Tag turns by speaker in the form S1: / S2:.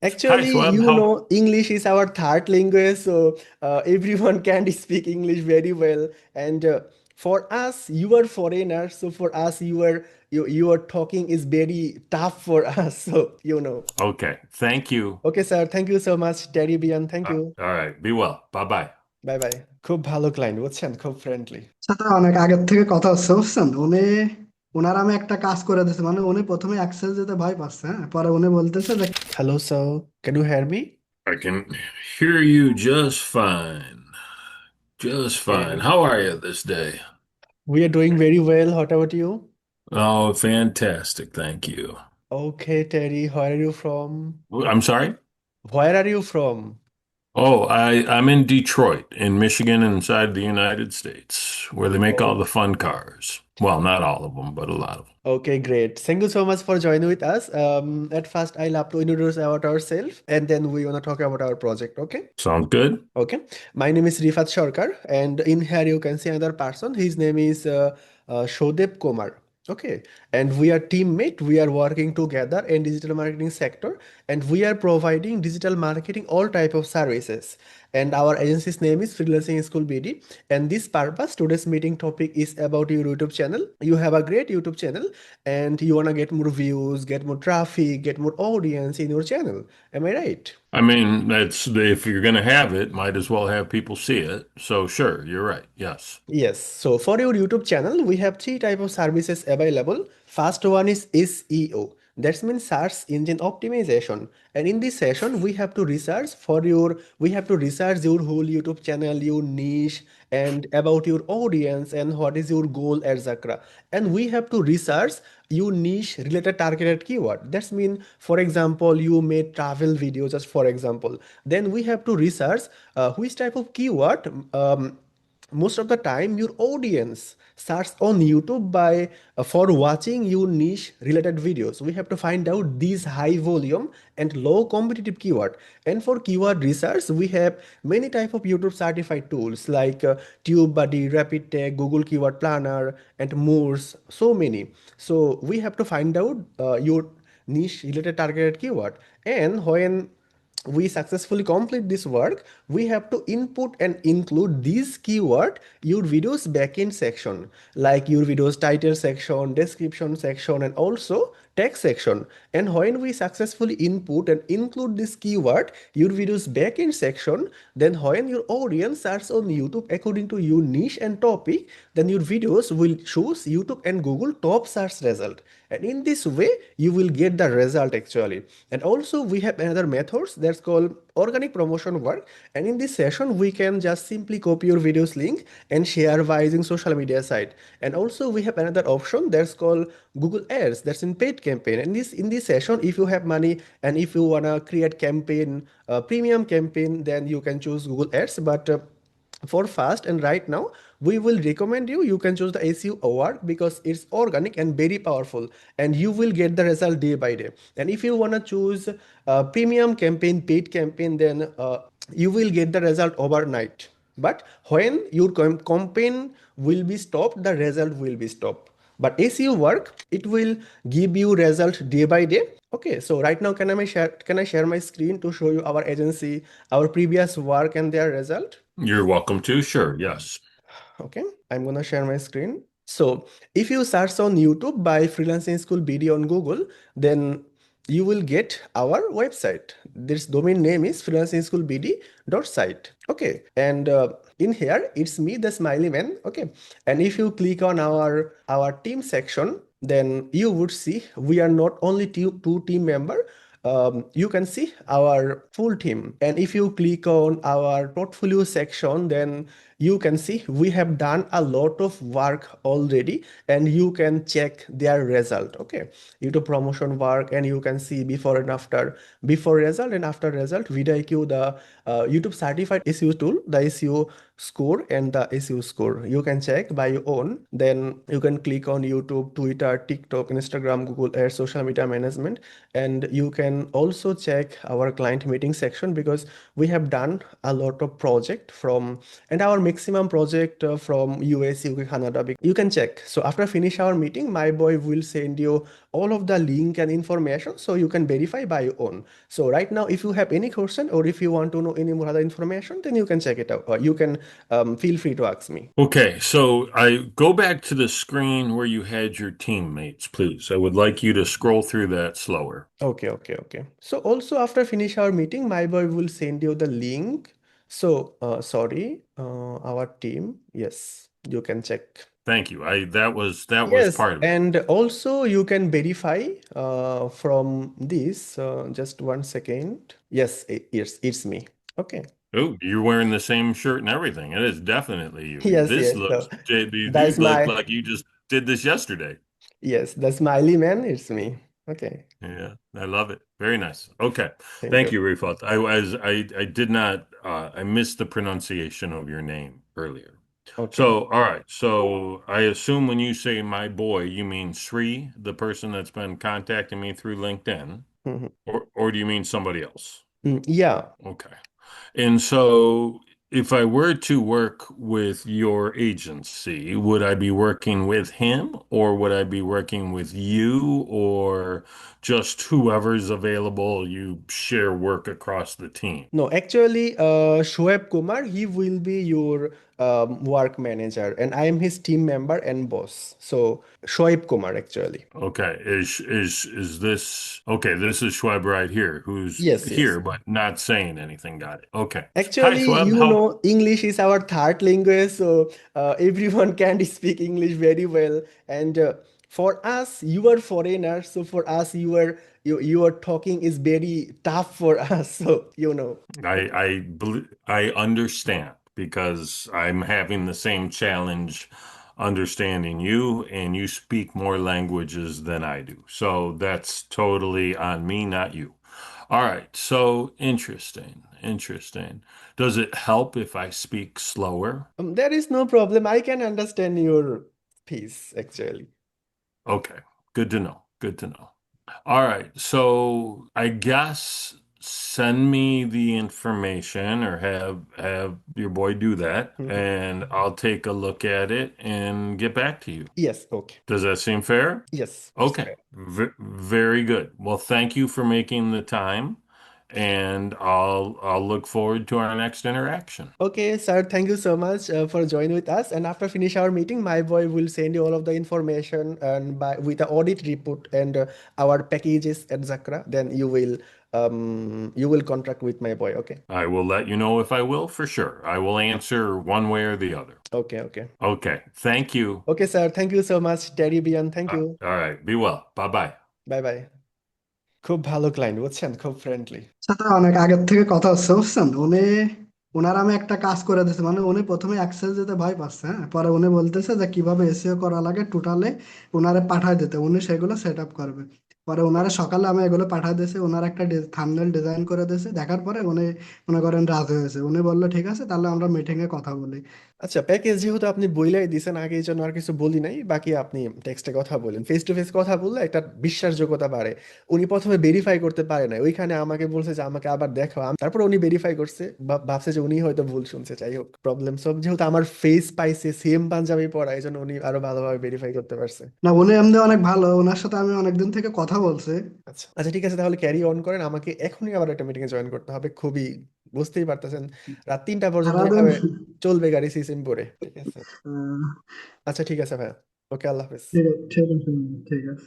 S1: Hi,
S2: Actually,
S1: Swab. How?
S2: English is our third language, so everyone can speak English very well. And for us, you are foreigner, so for us, you are talking is very tough for us. So.
S1: Okay. Thank you.
S2: Okay, sir. Thank you so much, Terry Bian. Thank you.
S1: All right. Be well. Bye bye.
S2: Bye bye. খুব ভালো client বুঝছেন, খুব friendly.
S3: সাথে অনেক আগের থেকে কথা হচ্ছে বুঝছেন ওনার আমি একটা কাজ করে দিচ্ছি, মানে উনি প্রথমে অ্যাক্সেস দিতে ভয় পাচ্ছে, হ্যাঁ, পরে উনি বলতেছে যে
S2: hello sir, can you hear me?
S1: I can hear you just fine. Just fine.
S2: Okay.
S1: How are you this day?
S2: We are doing very well. What about you?
S1: Oh, fantastic. Thank you.
S2: Okay, Terry, where are you from?
S1: I'm sorry?
S2: Where are you from?
S1: Oh, I'm in Detroit, in Michigan, inside the United States, where they make all
S2: Oh.
S1: the fun cars. Well, not all of them, but a lot of them.
S2: Okay, great. Thank you so much for joining with us. At first, I love to introduce about ourselves, and then we wanna talk about our project. Okay?
S1: Sound good?
S2: Okay. My name is Rifat Sharkar, and in here you can see another person. His name is Shodep Kumar. Okay, and we are teammate. We are working together in digital marketing sector, and we are providing digital marketing all type of services. And our agency's name is Freelancing School BD. And this purpose, today's meeting topic is about your YouTube channel. You have a great YouTube channel, and you wanna get more views, get more traffic, get more audience in your channel. Am I right?
S1: I mean, if you're going to have it, might as well have people see it. So, sure, you're right. Yes.
S2: Yes, so for your YouTube channel, we have three type of services available. First one is SEO. That means search engine optimization. And in this session, we have to research your whole YouTube channel, your niche, and about your audience and what is your goal, etc. And we have to research your niche related targeted keyword. That's mean, for example, you made travel videos, just for example. Then we have to research which type of keyword most of the time your audience search on YouTube by for watching your niche related videos. We have to find out these high volume and low competitive keyword. And for keyword research, we have many type of YouTube certified tools like TubeBuddy, RapidTech, Google Keyword Planner, and more. So many. So we have to find out your niche related targeted keyword. And when we successfully complete this work, we have to input and include these keyword your videos backend section, like your videos title section, description section, and also text section. And when we successfully input and include this keyword your videos backend section, then when your audience searches on YouTube according to your niche and topic, then your videos will choose YouTube and Google top search result. And in this way you will get the result actually. And also we have another methods that's called organic promotion work. And in this session we can just simply copy your videos link and share by using social media site. And also we have another option that's called Google Ads, that's in paid campaign. And this in this session, if you have money and if you wanna create campaign, premium campaign, then you can choose Google Ads. But for fast and right now we will recommend you can choose the SEO award because it's organic and very powerful, and you will get the result day by day. And if you want to choose premium campaign, paid campaign, then you will get the result overnight. But when your campaign will be stopped, the result will be stopped. But SEO work, it will give you result day by day. Okay, so right now can I share my screen to show you our agency, our previous work and their result?
S1: You're welcome to. Sure. Yes.
S2: Okay, I'm gonna share my screen. So if you search on YouTube by Freelancing School BD on Google, then you will get our website. This domain name is freelancingschoolbd.site. Okay, and in here it's me, the smiley man. Okay, and if you click on our team section, then you would see we are not only two team member. You can see our full team. And if you click on our portfolio section, then you can see we have done a lot of work already, and you can check their result. Okay, YouTube promotion work, and you can see before and after, before result and after result. VidIQ, the YouTube certified SEO tool, the SEO score and the SEO score. You can check by your own. Then you can click on YouTube, Twitter, TikTok, Instagram, Google Ads, social media management, and you can also check our client meeting section because we have done a lot of project from and our maximum project from US, UK, Canada. You can check. So after finish our meeting, my boy will send you all of the link and information so you can verify by your own. So right now, if you have any question or if you want to know any more other information, then you can check it out. Or you can feel free to ask me.
S1: Okay, so I go back to the screen where you had your teammates, please. I would like you to scroll through that slower.
S2: Okay. So also after finish our meeting, my boy will send you the link. So sorry, our team. Yes, you can check.
S1: Thank you. That was
S2: Yes,
S1: part of it.
S2: and also you can verify from this. Just 1 second. Yes, it's me. Okay.
S1: Oh, you're wearing the same shirt and everything. It is definitely you.
S2: Yes. So
S1: You
S2: that's
S1: look
S2: my
S1: like you just did this yesterday.
S2: yes, the smiley man. It's me. Okay.
S1: Yeah, I love it. Very nice. Okay.
S2: Thank
S1: Thank
S2: you.
S1: you, Rifat. I did not I missed the pronunciation of your name earlier.
S2: Okay.
S1: So, all right. So, I assume when you say my boy, you mean Sri, the person that's been contacting me through LinkedIn,
S2: Mhm.
S1: or do you mean somebody else?
S2: Yeah.
S1: Okay. And so, if I were to work with your agency, would I be working with him or would I be working with you or just whoever's available? You share work across the team.
S2: No, actually, Shoaib Kumar, he will be your work manager, and I am his team member and boss. So Shoaib Kumar, actually.
S1: Okay. Is this okay? This is Schwab right here, who's
S2: Yes.
S1: here but not saying anything. Got it. Okay. Hi,
S2: Actually,
S1: Schwab. How?
S2: English is our third language, so everyone can speak English very well. And for us, you are foreigner, so for us, you are talking is very tough for us. So
S1: I understand because I'm having the same challenge understanding you, and you speak more languages than I do. So that's totally on me, not you. All right. So interesting. Interesting. Does it help if I speak slower?
S2: there is no problem. I can understand your piece actually.
S1: Okay. Good to know. Good to know. All right. So I guess send me the information or have your boy do that
S2: Mhm.
S1: and I'll take a look at it and get back to you.
S2: Yes, okay.
S1: Does that seem fair?
S2: Yes, it's
S1: Okay.
S2: fair.
S1: Very good. Well, thank you for making the time and I'll look forward to our next interaction.
S2: Okay, sir, thank you so much for joining with us. And after finish our meeting, my boy will send you all of the information and by with the audit report and our packages, etc. Then you will contract with my boy. Okay.
S1: I will let you know if I will for sure. I will answer one way or the other.
S2: Okay.
S1: Okay. Thank you.
S2: Okay, sir. Thank you so much, Terry Bian. Thank you.
S1: All right. Be well. Bye-bye.
S2: Bye bye. খুব ভালো client বুঝছেন, খুব friendly.
S3: সাথে অনেক আগের থেকে কথা হচ্ছে বুঝছেন। ওনার আমি একটা কাজ করে দিয়েছি, মানে উনি প্রথমে এক্সেল যেতে ভয় পাচ্ছে, হ্যাঁ, পরে উনি বলতেছে যে কিভাবে এসইও করা লাগে টোটালে ওনারে পাঠায় দিতে, উনি সেগুলো সেট আপ করবে। পরে ওনারে সকালে আমি এগুলো পাঠায় দিয়েছি, ওনার একটা থাম্বনেল ডিজাইন করে দিয়েছে, দেখার পরে উনি মনে করেন রাজি হয়েছে, উনি বললো ঠিক আছে তাহলে আমরা মিটিং এ কথা বলি।
S2: আচ্ছা, প্যাকেজ যেহেতু আপনি বইলাই দিছেন আগে, এই জন্য আর কিছু বলি নাই। বাকি আপনি টেক্সটে কথা বলেন, ফেস টু ফেস কথা বললে একটা বিশ্বাসযোগ্যতা বাড়ে। উনি প্রথমে ভেরিফাই করতে পারে না, ওইখানে আমাকে বলছে যে আমাকে আবার দেখাও। তারপর উনি ভেরিফাই করছে, ভাবছে যে উনি হয়তো ভুল শুনছে। যাই হোক, প্রবলেম সব। যেহেতু আমার ফেস পাইছে সেম পাঞ্জাবি পরা, এই জন্য উনি আরো ভালোভাবে ভেরিফাই করতে পারছে।
S3: না, উনি এমনি অনেক ভালো, ওনার সাথে আমি অনেকদিন থেকে কথা বলছি।
S2: আচ্ছা ঠিক আছে, তাহলে ক্যারি অন করেন। আমাকে এখনই আবার একটা মিটিং এ জয়েন করতে হবে, খুবই বুঝতেই পারতেছেন রাত 3টা পর্যন্ত
S3: সারাদিন
S2: এভাবে চলবে গাড়ি সিসিম পরে, ঠিক আছে?
S3: আহ,
S2: আচ্ছা ঠিক আছে ভাইয়া। ওকে, আল্লাহ হাফেজ।
S3: ঠিক আছে ঠিক আছে ঠিক আছে।